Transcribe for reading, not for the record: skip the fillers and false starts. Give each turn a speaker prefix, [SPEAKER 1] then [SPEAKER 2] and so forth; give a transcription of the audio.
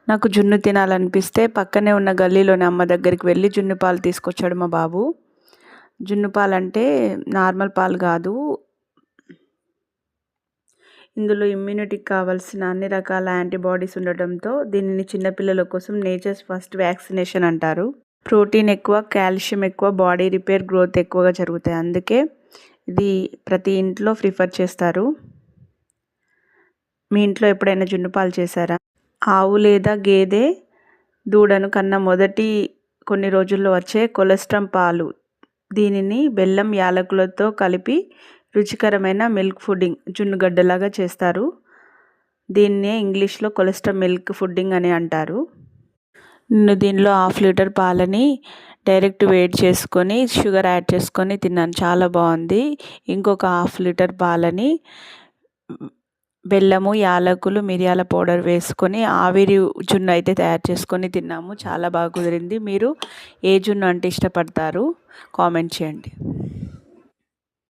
[SPEAKER 1] నాకు జున్ను తినాలనిపిస్తే పక్కనే ఉన్న గల్లీలోని అమ్మ దగ్గరికి వెళ్ళి జున్ను పాలు తీసుకొచ్చాడు మా బాబు. జున్ను పాలంటే నార్మల్ పాలు కాదు. ఇందులో ఇమ్యూనిటీకి కావాల్సిన అన్ని రకాల యాంటీబాడీస్ ఉండటంతో దీనిని చిన్నపిల్లల కోసం నేచర్స్ ఫస్ట్ వ్యాక్సినేషన్ అంటారు. ప్రోటీన్ ఎక్కువ, కాల్షియం ఎక్కువ, బాడీ రిపేర్, గ్రోత్ ఎక్కువగా జరుగుతాయి. అందుకే ఇది ప్రతి ఇంట్లో ప్రిఫర్ చేస్తారు. మీ ఇంట్లో ఎప్పుడైనా జున్ను పాలు చేశారా? ఆవు లేదా గేదె దూడను కన్నా మొదటి కొన్ని రోజుల్లో వచ్చే కొలెస్ట్రాల్ పాలు. దీనిని బెల్లం, యాలకులతో కలిపి రుచికరమైన మిల్క్ పుడ్డింగ్ జున్నుగడ్డలాగా చేస్తారు. దీన్నే ఇంగ్లీష్లో కొలెస్ట్రాల్ మిల్క్ పుడ్డింగ్ అని అంటారు. నేను దీనిలో 1/2 లీటర్ పాలని డైరెక్ట్ వేడి చేసుకొని షుగర్ యాడ్ చేసుకొని తిన్నాను. చాలా బాగుంది. ఇంకొక 1/2 లీటర్ పాలని బెల్లము, యాలకులు, మిరియాల పౌడర్ వేసుకొని ఆవిరి జున్ను అయితే తయారు చేసుకొని తిన్నాము. చాలా బాగా కుదిరింది. మీరు ఏ జున్ను అంటే ఇష్టపడతారు? కామెంట్ చేయండి.